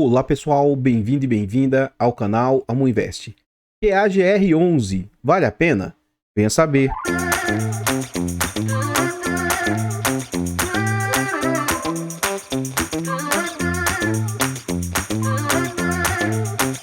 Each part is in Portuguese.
Olá pessoal, bem-vindo e bem-vinda ao canal Amu Invest. QAGR11, vale a pena? Venha saber.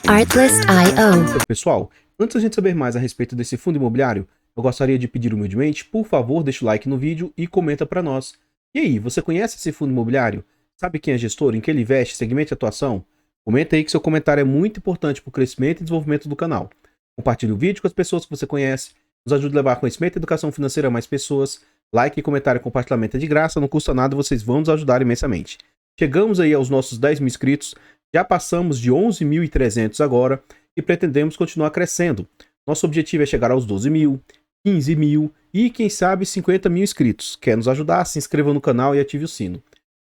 Artlist.io. Pessoal, antes de a gente saber mais a respeito desse fundo imobiliário, eu gostaria de pedir humildemente, por favor, deixa o like no vídeo e comenta para nós. E aí, você conhece esse fundo imobiliário? Sabe quem é gestor, em que ele investe, segmento de atuação? Comenta aí que seu comentário é muito importante para o crescimento e desenvolvimento do canal. Compartilhe o vídeo com as pessoas que você conhece, nos ajude a levar conhecimento e educação financeira a mais pessoas. Like, comentário e compartilhamento é de graça, não custa nada, vocês vão nos ajudar imensamente. Chegamos aí aos nossos 10 mil inscritos, já passamos de 11.300 agora e pretendemos continuar crescendo. Nosso objetivo é chegar aos 12 mil, 15 mil e quem sabe 50 mil inscritos. Quer nos ajudar? Se inscreva no canal e ative o sino.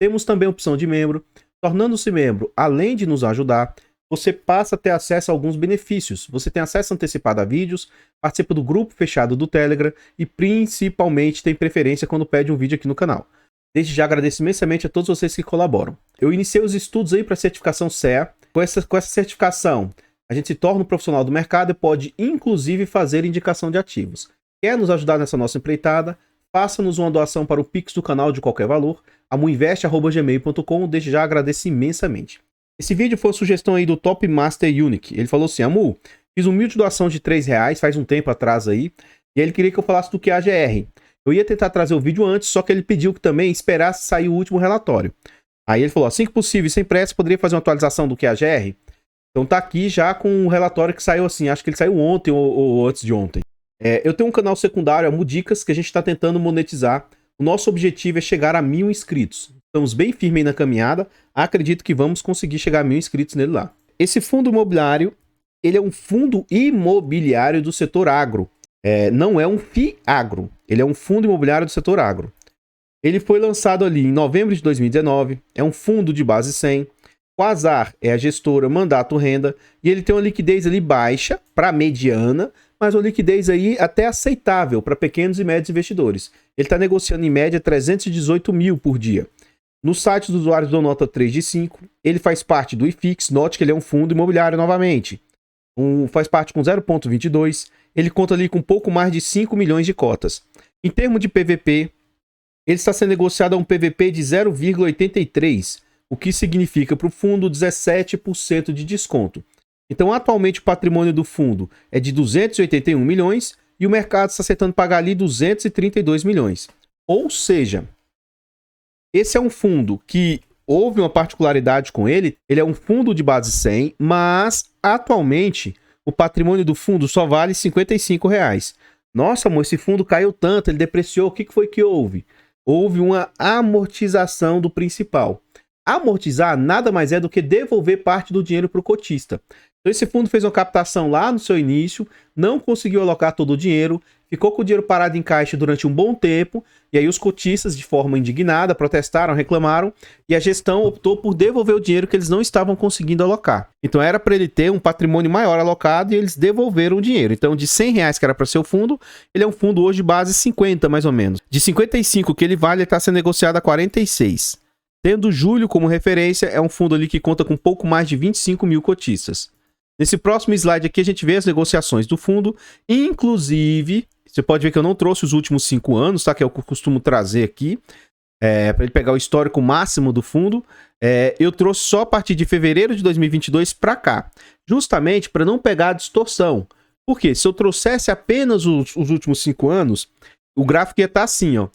Temos também a opção de membro. Tornando-se membro, além de nos ajudar, você passa a ter acesso a alguns benefícios. Você tem acesso antecipado a vídeos, participa do grupo fechado do Telegram e principalmente tem preferência quando pede um vídeo aqui no canal. Desde já agradeço imensamente a todos vocês que colaboram. Eu iniciei os estudos aí para a certificação CEA. Com essa certificação, a gente se torna um profissional do mercado e pode inclusive fazer indicação de ativos. Quer nos ajudar nessa nossa empreitada? Faça-nos uma doação para o Pix do canal de qualquer valor, amuinvest@gmail.com, desde já agradeço imensamente. Esse vídeo foi uma sugestão aí do Top Master Unique. Ele falou assim: Amu, fiz uma humilde doação de R$3 faz um tempo atrás aí, e ele queria que eu falasse do QAGR. Eu ia tentar trazer o vídeo antes, só que ele pediu que também esperasse sair o último relatório. Aí ele falou, assim que possível, sem pressa, poderia fazer uma atualização do QAGR? Então tá aqui já com o relatório que saiu assim, acho que ele saiu ontem ou antes de ontem. Eu tenho um canal secundário, Amu Dicas, que a gente está tentando monetizar. O nosso objetivo é chegar a 1000 inscritos. Estamos bem firmes aí na caminhada. Acredito que vamos conseguir chegar a 1000 inscritos nele lá. Esse fundo imobiliário, ele é um fundo imobiliário do setor agro. Não é um FIAGRO. Ele é um fundo imobiliário do setor agro. Ele foi lançado ali em novembro de 2019. É um fundo de base 100. Quasar é a gestora Mandato Renda. E ele tem uma liquidez ali baixa para mediana, mas uma liquidez aí até aceitável para pequenos e médios investidores. Ele está negociando em média 318 mil por dia. No site dos usuários dou nota 3 de 5. Ele faz parte do IFIX, note que ele é um fundo imobiliário novamente. Faz parte com 0,22. Ele conta ali com pouco mais de 5 milhões de cotas. Em termos de PVP, ele está sendo negociado a um PVP de 0,83, o que significa para o fundo 17% de desconto. Então, atualmente, o patrimônio do fundo é de 281 milhões e o mercado está aceitando pagar ali 232 milhões. Ou seja, esse é um fundo que houve uma particularidade com ele. Ele é um fundo de base 100, mas atualmente o patrimônio do fundo só vale R$55. Nossa, amor, esse fundo caiu tanto, ele depreciou. O que foi que houve? Houve uma amortização do principal. Amortizar nada mais é do que devolver parte do dinheiro para o cotista. Então esse fundo fez uma captação lá no seu início, não conseguiu alocar todo o dinheiro, ficou com o dinheiro parado em caixa durante um bom tempo, e aí os cotistas, de forma indignada, protestaram, reclamaram, e a gestão optou por devolver o dinheiro que eles não estavam conseguindo alocar. Então era para ele ter um patrimônio maior alocado e eles devolveram o dinheiro. Então de R$100 que era para ser o fundo, ele é um fundo hoje de base 50 mais ou menos. De 55 que ele vale, ele está sendo negociado a 46. Tendo julho como referência, é um fundo ali que conta com pouco mais de 25 mil cotistas. Nesse próximo slide aqui a gente vê as negociações do fundo, inclusive, você pode ver que eu não trouxe os últimos 5 anos, tá? Que eu costumo trazer aqui, para ele pegar o histórico máximo do fundo. Eu trouxe só a partir de fevereiro de 2022 para cá, justamente para não pegar a distorção. Porque se eu trouxesse apenas os últimos 5 anos, o gráfico ia estar assim, ó.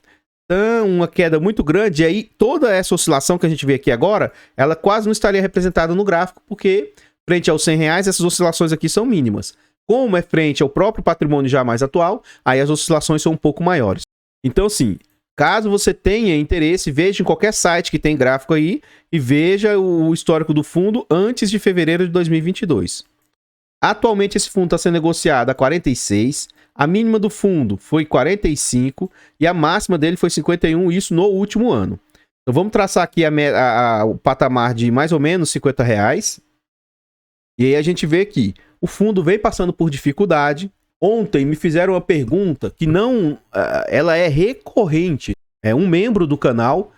Uma queda muito grande, e aí toda essa oscilação que a gente vê aqui agora, ela quase não estaria representada no gráfico, porque frente aos R$100, essas oscilações aqui são mínimas. Como é frente ao próprio patrimônio já mais atual, aí as oscilações são um pouco maiores. Então, assim, caso você tenha interesse, veja em qualquer site que tem gráfico aí e veja o histórico do fundo antes de fevereiro de 2022. Atualmente esse fundo está sendo negociado a 46, a mínima do fundo foi 45 e a máxima dele foi 51, isso no último ano. Então vamos traçar aqui o patamar de mais ou menos R$50. E aí a gente vê que o fundo vem passando por dificuldade. Ontem me fizeram uma pergunta que ela é recorrente. Um membro do canal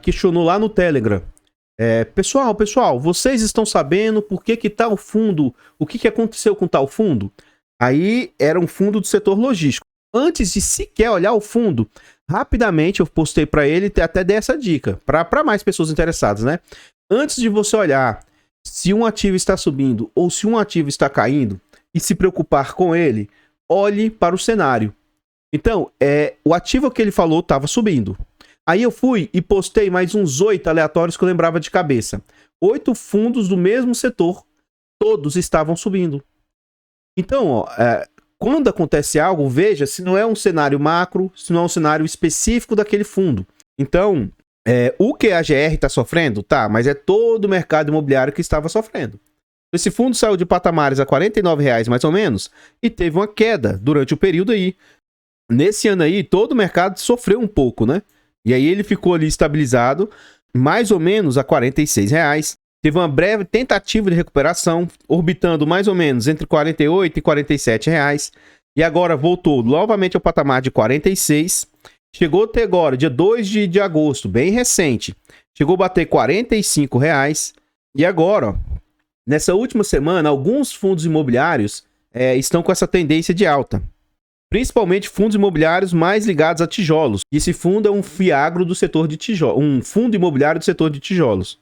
questionou lá no Telegram. Pessoal, vocês estão sabendo por que tal fundo, o que aconteceu com tal fundo? Aí era um fundo do setor logístico. Antes de sequer olhar o fundo, rapidamente eu postei para ele e até dei essa dica, para mais pessoas interessadas, né? Antes de você olhar se um ativo está subindo ou se um ativo está caindo e se preocupar com ele, olhe para o cenário. Então, o ativo que ele falou estava subindo. Aí eu fui e postei mais uns 8 aleatórios que eu lembrava de cabeça. 8 fundos do mesmo setor, todos estavam subindo. Então, ó, quando acontece algo, veja se não é um cenário macro, se não é um cenário específico daquele fundo. Então, o que a GR está sofrendo? Tá, mas é todo o mercado imobiliário que estava sofrendo. Esse fundo saiu de patamares a R$ 49,00 mais ou menos e teve uma queda durante o período aí. Nesse ano aí, todo o mercado sofreu um pouco, né? E aí ele ficou ali estabilizado, mais ou menos a R$ 46,00. Teve uma breve tentativa de recuperação, orbitando mais ou menos entre R$ 48,00 e R$ 47,00. E agora voltou novamente ao patamar de 46. Chegou até agora, dia 2 de agosto, bem recente. Chegou a bater R$ 45,00. E agora, ó, nessa última semana, alguns fundos imobiliários estão com essa tendência de alta. Principalmente fundos imobiliários mais ligados a tijolos. Esse fundo é um fiagro do setor de tijolos, um fundo imobiliário do setor de tijolos.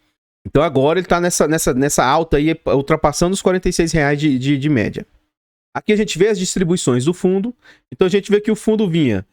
Então agora ele está nessa alta aí, ultrapassando os R$ 46,00 de média. Aqui a gente vê as distribuições do fundo. Então a gente vê que o fundo vinha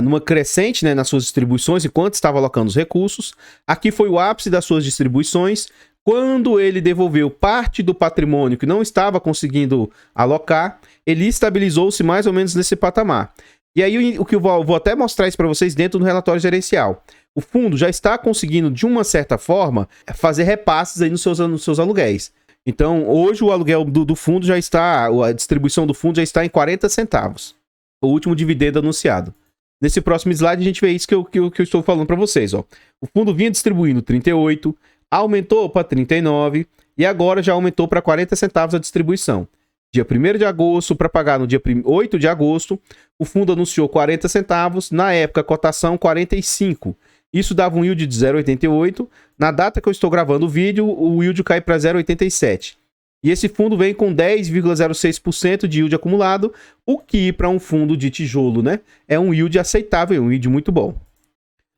numa crescente, né, nas suas distribuições, enquanto estava alocando os recursos. Aqui foi o ápice das suas distribuições. Quando ele devolveu parte do patrimônio que não estava conseguindo alocar, ele estabilizou-se mais ou menos nesse patamar. E aí o que eu vou até mostrar isso para vocês dentro do relatório gerencial. O fundo já está conseguindo, de uma certa forma, fazer repasses aí nos seus aluguéis. Então, hoje o aluguel do fundo já está, a distribuição do fundo já está em 40 centavos. O último dividendo anunciado. Nesse próximo slide a gente vê isso que eu estou falando para vocês. Ó. O fundo vinha distribuindo 38, aumentou para 39 e agora já aumentou para 40 centavos a distribuição. Dia 1º de agosto, para pagar no dia 8 de agosto, o fundo anunciou 40 centavos, na época a cotação 45. Isso dava um yield de 0,88. Na data que eu estou gravando o vídeo, o yield cai para 0,87. E esse fundo vem com 10,06% de yield acumulado, o que para um fundo de tijolo, né, é um yield aceitável, um yield muito bom.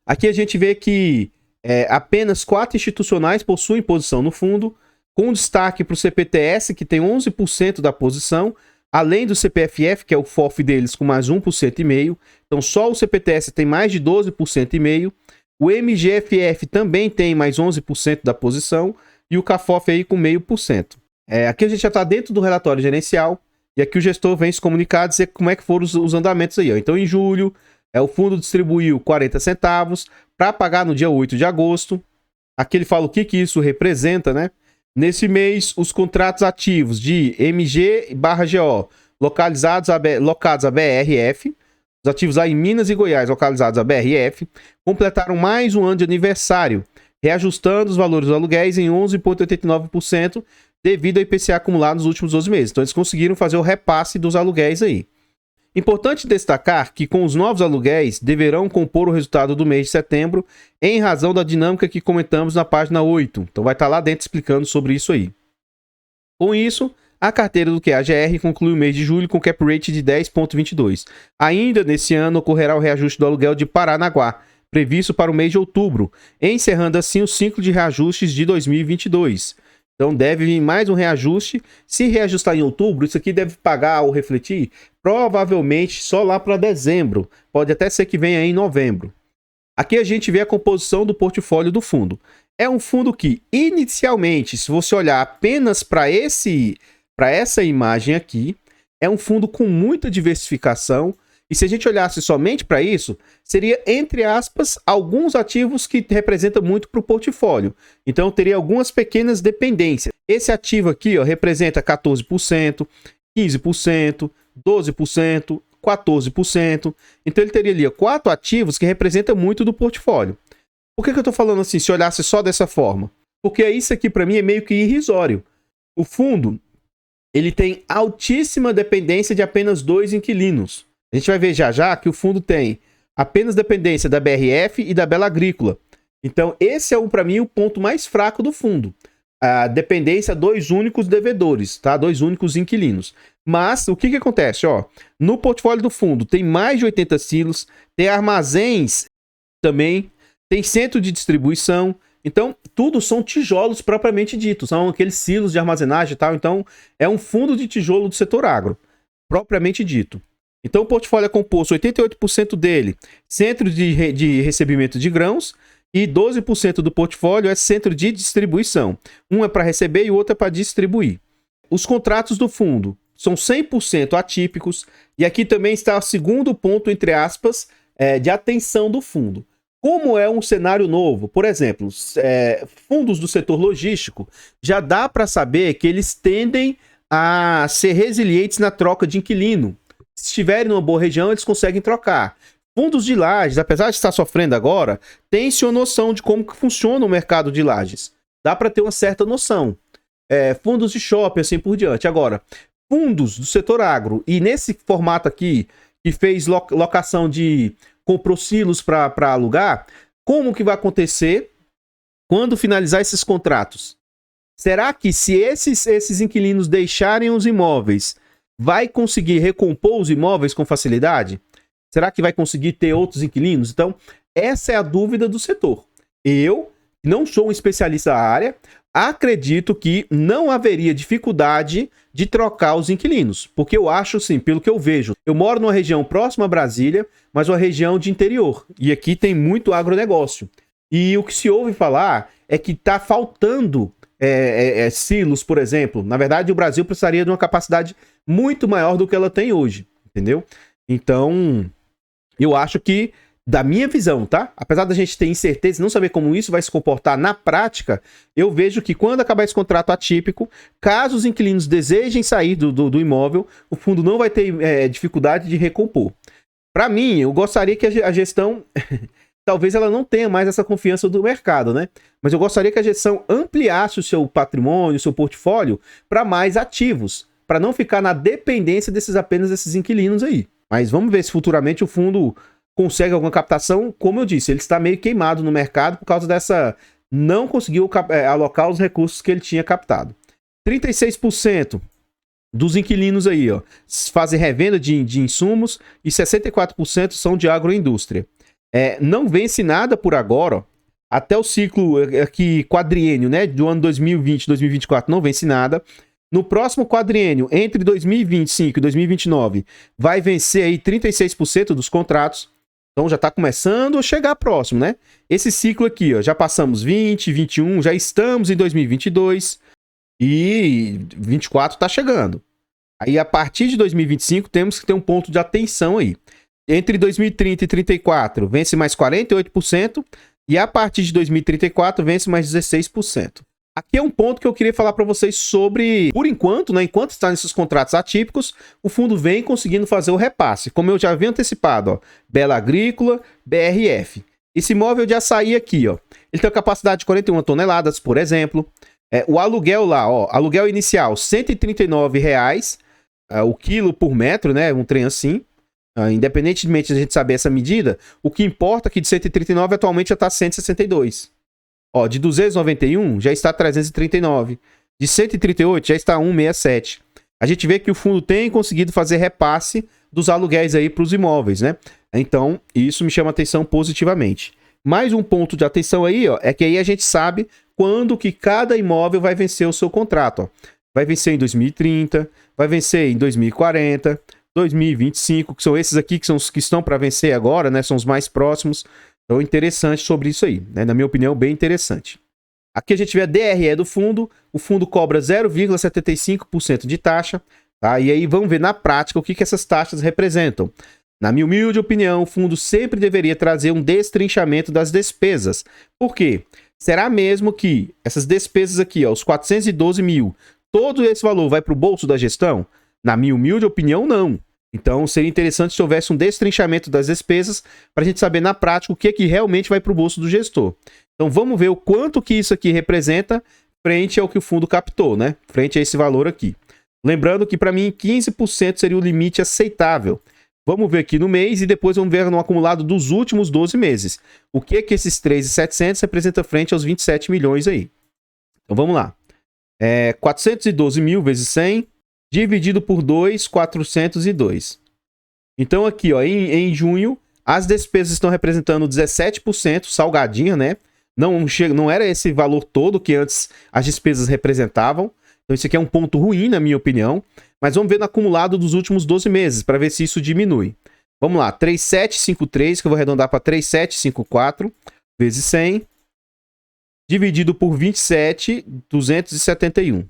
Aqui a gente vê que apenas 4 institucionais possuem posição no fundo, com destaque para o CPTS, que tem 11% da posição, além do CPFF, que é o FOF deles, com mais 1,5%. Então, só o CPTS tem mais de 12,5%. O MGFF também tem mais 11% da posição. E o CAFOF aí com 0,5%. Aqui a gente já está dentro do relatório gerencial. E aqui o gestor vem se comunicar, dizer como é que foram os andamentos aí. Ó. Então, em julho, o fundo distribuiu 40 centavos para pagar no dia 8 de agosto. Aqui ele fala o que isso representa, né? Nesse mês, os contratos ativos de MG/GO locados a BRF, os ativos lá em Minas e Goiás localizados a BRF, completaram mais um ano de aniversário, reajustando os valores dos aluguéis em 11,89% devido ao IPCA acumulado nos últimos 12 meses. Então eles conseguiram fazer o repasse dos aluguéis aí. Importante destacar que com os novos aluguéis deverão compor o resultado do mês de setembro em razão da dinâmica que comentamos na página 8. Então vai estar lá dentro explicando sobre isso aí. Com isso, a carteira do QAGR conclui o mês de julho com cap rate de 10,22. Ainda nesse ano ocorrerá o reajuste do aluguel de Paranaguá, previsto para o mês de outubro, encerrando assim o ciclo de reajustes de 2022. Então deve vir mais um reajuste. Se reajustar em outubro, isso aqui deve pagar ou refletir provavelmente só lá para dezembro. Pode até ser que venha em novembro. Aqui a gente vê a composição do portfólio do fundo. É um fundo que, inicialmente, se você olhar apenas para essa imagem aqui, é um fundo com muita diversificação. E se a gente olhasse somente para isso, seria, entre aspas, alguns ativos que representam muito para o portfólio. Então, teria algumas pequenas dependências. Esse ativo aqui, ó, representa 14%, 15%, 12%, 14%. Então, ele teria ali 4 ativos que representam muito do portfólio. Por que eu estou falando assim, se olhasse só dessa forma? Porque isso aqui, para mim, é meio que irrisório. O fundo, ele tem altíssima dependência de apenas 2 inquilinos. A gente vai ver já que o fundo tem apenas dependência da BRF e da Bela Agrícola. Então, esse é, para mim, o ponto mais fraco do fundo. A dependência a 2 únicos devedores, tá? 2 únicos inquilinos. Mas, o que que acontece? Ó, no portfólio do fundo, tem mais de 80 silos, tem armazéns também, tem centro de distribuição. Então, tudo são tijolos propriamente ditos, são aqueles silos de armazenagem e tal. Então, é um fundo de tijolo do setor agro, propriamente dito. Então, o portfólio é composto 88% dele, centro de recebimento de grãos, e 12% do portfólio é centro de distribuição. Um é para receber e o outro é para distribuir. Os contratos do fundo são 100% atípicos, e aqui também está o segundo ponto, entre aspas, de atenção do fundo. Como é um cenário novo, por exemplo, fundos do setor logístico, já dá para saber que eles tendem a ser resilientes na troca de inquilino. Se estiverem numa boa região, eles conseguem trocar. Fundos de lajes, apesar de estar sofrendo agora, tem-se uma noção de como que funciona o mercado de lajes. Dá para ter uma certa noção. Fundos de shopping, assim por diante. Agora, fundos do setor agro, e nesse formato aqui, que fez locação comprou silos para alugar, como que vai acontecer quando finalizar esses contratos? Será que se esses inquilinos deixarem os imóveis, vai conseguir recompor os imóveis com facilidade? Será que vai conseguir ter outros inquilinos? Então, essa é a dúvida do setor. Eu, não sou um especialista da área, acredito que não haveria dificuldade de trocar os inquilinos. Porque eu acho, assim, pelo que eu vejo, eu moro numa região próxima a Brasília, mas uma região de interior. E aqui tem muito agronegócio. E o que se ouve falar é que está faltando silos, por exemplo. Na verdade, o Brasil precisaria de uma capacidade muito maior do que ela tem hoje. Entendeu? Então, eu acho que, da minha visão, tá? Apesar da gente ter incerteza e não saber como isso vai se comportar na prática, eu vejo que quando acabar esse contrato atípico, caso os inquilinos desejem sair do imóvel, o fundo não vai ter dificuldade de recompor. Para mim, eu gostaria que a gestão... talvez ela não tenha mais essa confiança do mercado, né? Mas eu gostaria que a gestão ampliasse o seu patrimônio, o seu portfólio, para mais ativos, para não ficar na dependência apenas desses inquilinos aí. Mas vamos ver se futuramente o fundo consegue alguma captação. Como eu disse, ele está meio queimado no mercado por causa dessa... não conseguiu alocar os recursos que ele tinha captado. 36% dos inquilinos aí, ó, fazem revenda de insumos e 64% são de agroindústria. Não vence nada por agora, ó. Até o ciclo aqui quadriênio, né, do ano 2020 2024 não vence nada. No próximo quadriênio, entre 2025 e 2029, vai vencer aí 36% dos contratos. Então já está começando a chegar próximo, né? Esse ciclo aqui, ó, já passamos 20, 21, já estamos em 2022 e 24 está chegando. Aí a partir de 2025 temos que ter um ponto de atenção aí. Entre 2030 e 34 vence mais 48% e a partir de 2034 vence mais 16%. Aqui é um ponto que eu queria falar para vocês sobre, por enquanto, né, enquanto está nesses contratos atípicos, o fundo vem conseguindo fazer o repasse. Como eu já havia antecipado, ó, Bela Agrícola, BRF. Esse imóvel de açaí aqui, ó, ele tem a capacidade de 41 toneladas, por exemplo. O aluguel lá, ó, aluguel inicial, R$ 139 o quilo por metro, né, um trem assim. Independentemente de a gente saber essa medida, o que importa é que de 139 atualmente já está 162. Ó, de 291 já está 339. De 138 já está 167. A gente vê que o fundo tem conseguido fazer repasse dos aluguéis aí para os imóveis, né? Então, isso me chama atenção positivamente. Mais um ponto de atenção aí, ó, é que aí a gente sabe quando que cada imóvel vai vencer o seu contrato, ó. Vai vencer em 2030, vai vencer em 2040, 2025, que são esses aqui que são os que estão para vencer agora, né? São os mais próximos. Então, interessante sobre isso aí, né? Na minha opinião, bem interessante. Aqui a gente vê a DRE do fundo. O fundo cobra 0,75% de taxa, tá? E aí vamos ver na prática o que essas taxas representam. Na minha humilde opinião, o fundo sempre deveria trazer um destrinchamento das despesas. Por quê? Será mesmo que essas despesas aqui, ó, os 412 mil, todo esse valor vai para o bolso da gestão? Na minha humilde opinião, não. Então, seria interessante se houvesse um destrinchamento das despesas para a gente saber na prática o que realmente vai para o bolso do gestor. Então, vamos ver o quanto que isso aqui representa frente ao que o fundo captou, né? Frente a esse valor aqui. Lembrando que, para mim, 15% seria o limite aceitável. Vamos ver aqui no mês e depois vamos ver no acumulado dos últimos 12 meses. O que é que esses 3.700 representa frente aos 27 milhões aí? Então vamos lá. 412 mil vezes 100, dividido por 2, 402. Então aqui, ó, em junho, as despesas estão representando 17%, salgadinha, né? Não era esse valor todo que antes as despesas representavam. Então isso aqui é um ponto ruim, na minha opinião. Mas vamos ver no acumulado dos últimos 12 meses, para ver se isso diminui. Vamos lá, 3.753, que eu vou arredondar para 3.754, vezes 100, dividido por 27.271.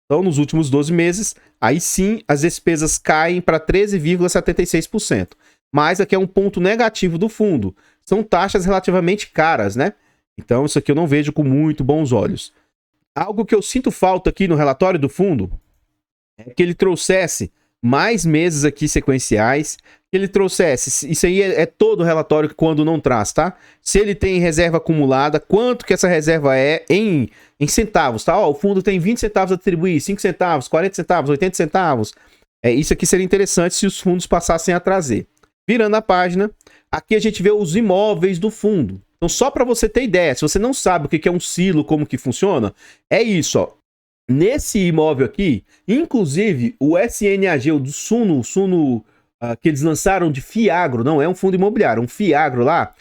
Então, nos últimos 12 meses, aí sim, as despesas caem para 13,76%. Mas aqui é um ponto negativo do fundo. São taxas relativamente caras, né? Então, isso aqui eu não vejo com muito bons olhos. Algo que eu sinto falta aqui no relatório do fundo é que ele trouxesse mais meses aqui sequenciais, que ele trouxesse, isso aí é todo relatório que quando não traz, tá? Se ele tem reserva acumulada, quanto que essa reserva é em centavos, tá? Ó, o fundo tem 20 centavos a atribuir, 5 centavos, 40 centavos, 80 centavos. Isso aqui seria interessante se os fundos passassem a trazer. Virando a página, aqui a gente vê os imóveis do fundo. Então, só para você ter ideia, se você não sabe o que é um silo, como que funciona, é isso, ó. Nesse imóvel aqui, inclusive o SNAG, o do Suno que eles lançaram de Fiagro, não é um fundo imobiliário, é um Fiagro lá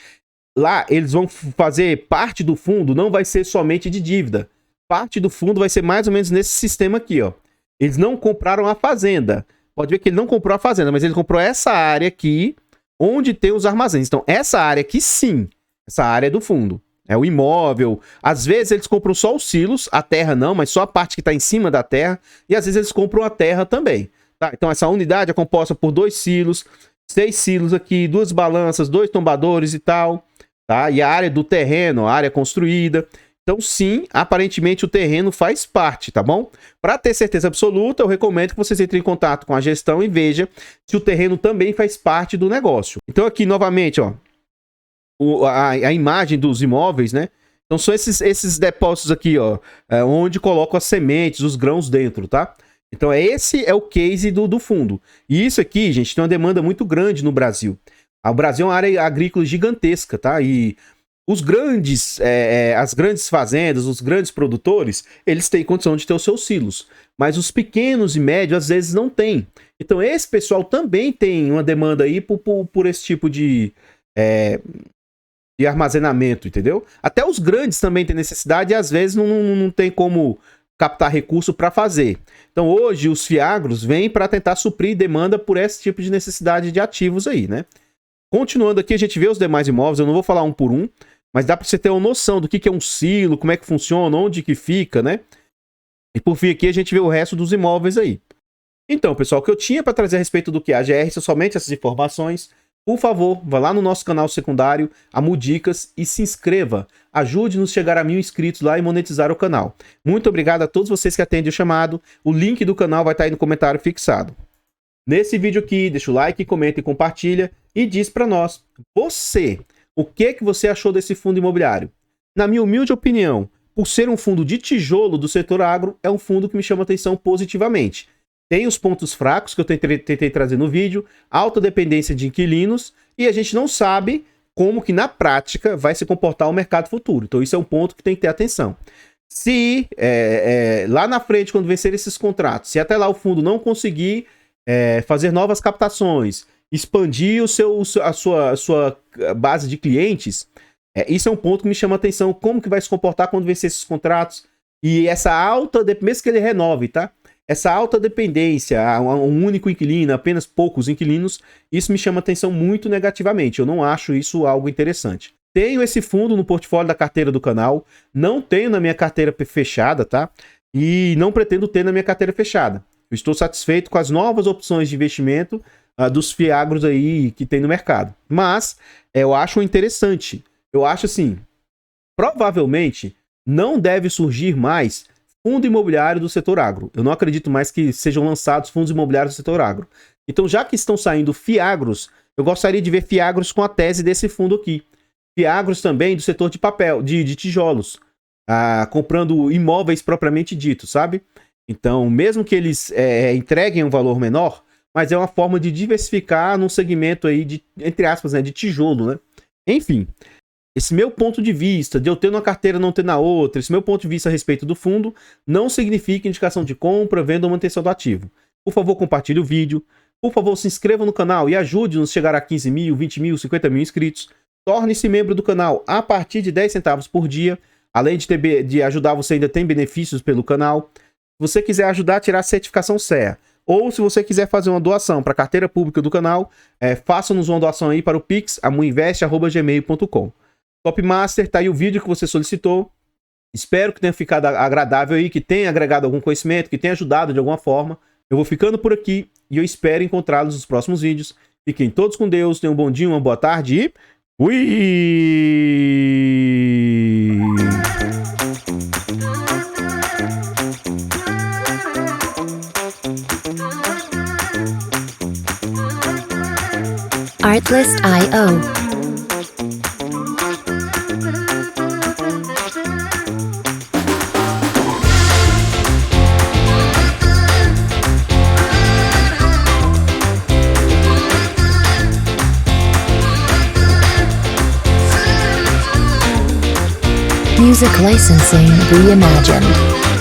eles vão fazer parte do fundo, não vai ser somente de dívida. Parte do fundo vai ser mais ou menos nesse sistema aqui, ó. Eles não compraram a fazenda. Pode ver que ele não comprou a fazenda, mas ele comprou essa área aqui, onde tem os armazéns. Então, essa área aqui, sim, essa área é do fundo. É o imóvel. Às vezes eles compram só os silos, a terra não, mas só a parte que está em cima da terra. E às vezes eles compram a terra também. Tá? Então essa unidade é composta por 2 silos, 6 silos aqui, 2 balanças, 2 tombadores e tal. Tá? E a área do terreno, a área construída. Então sim, aparentemente o terreno faz parte, tá bom? Para ter certeza absoluta, eu recomendo que vocês entrem em contato com a gestão e vejam se o terreno também faz parte do negócio. Então aqui novamente, ó. A imagem dos imóveis, né? Então são esses depósitos aqui, ó, onde colocam as sementes, os grãos dentro, tá? Então esse é o case do fundo. E isso aqui, gente, tem uma demanda muito grande no Brasil. O Brasil é uma área agrícola gigantesca, tá? E os grandes, as grandes fazendas, os grandes produtores, eles têm condição de ter os seus silos. Mas os pequenos e médios, às vezes, não têm. Então esse pessoal também tem uma demanda aí por esse tipo de armazenamento, entendeu? Até os grandes também têm necessidade e às vezes não tem como captar recurso para fazer. Então hoje os fiagros vêm para tentar suprir demanda por esse tipo de necessidade de ativos aí, né? Continuando aqui, a gente vê os demais imóveis, eu não vou falar um por um, mas dá para você ter uma noção do que é um silo, como é que funciona, onde que fica, né? E por fim aqui a gente vê o resto dos imóveis aí. Então, pessoal, o que eu tinha para trazer a respeito do que é a AGR são somente essas informações. Por favor, vá lá no nosso canal secundário, Amudicas, e se inscreva. Ajude-nos a chegar a 1000 inscritos lá e monetizar o canal. Muito obrigado a todos vocês que atendem o chamado. O link do canal vai estar aí no comentário fixado. Nesse vídeo aqui, deixa o like, comenta e compartilha. E diz para nós, o que você achou desse fundo imobiliário? Na minha humilde opinião, por ser um fundo de tijolo do setor agro, é um fundo que me chama atenção positivamente. Tem os pontos fracos que eu tentei trazer no vídeo, alta dependência de inquilinos, e a gente não sabe como que na prática vai se comportar o mercado futuro. Então isso é um ponto que tem que ter atenção. Se lá na frente, quando vencer esses contratos, se até lá o fundo não conseguir fazer novas captações, expandir a sua base de clientes, isso é um ponto que me chama atenção, como que vai se comportar quando vencer esses contratos, e essa alta, mesmo que ele renove, tá? Essa alta dependência a um único inquilino, apenas poucos inquilinos, isso me chama atenção muito negativamente. Eu não acho isso algo interessante. Tenho esse fundo no portfólio da carteira do canal, não tenho na minha carteira fechada, tá? E não pretendo ter na minha carteira fechada. Eu estou satisfeito com as novas opções de investimento dos fiagros aí que tem no mercado. Mas eu acho interessante. Eu acho assim, provavelmente não deve surgir mais fundo imobiliário do setor agro. Eu não acredito mais que sejam lançados fundos imobiliários do setor agro. Então, já que estão saindo fiagros, eu gostaria de ver fiagros com a tese desse fundo aqui. Fiagros também do setor de papel, de tijolos, comprando imóveis propriamente dito, sabe? Então, mesmo que eles entreguem um valor menor, mas é uma forma de diversificar num segmento aí de, entre aspas, né, de tijolo, né? Enfim, esse meu ponto de vista, de eu ter numa carteira não ter na outra, esse meu ponto de vista a respeito do fundo, não significa indicação de compra, venda ou manutenção do ativo. Por favor, compartilhe o vídeo. Por favor, se inscreva no canal e ajude-nos a chegar a 15 mil, 20 mil, 50 mil inscritos. Torne-se membro do canal a partir de 10 centavos por dia. Além de ajudar, você ainda tem benefícios pelo canal. Se você quiser ajudar a tirar a certificação CEA, ou se você quiser fazer uma doação para a carteira pública do canal, faça-nos uma doação aí para o Pix, amuinvest@gmail.com. Topmaster, tá aí o vídeo que você solicitou. Espero que tenha ficado agradável aí, que tenha agregado algum conhecimento, que tenha ajudado de alguma forma. Eu vou ficando por aqui e eu espero encontrá-los nos próximos vídeos. Fiquem todos com Deus, tenham um bom dia, uma boa tarde e fui! Artlist.io. Music licensing reimagined.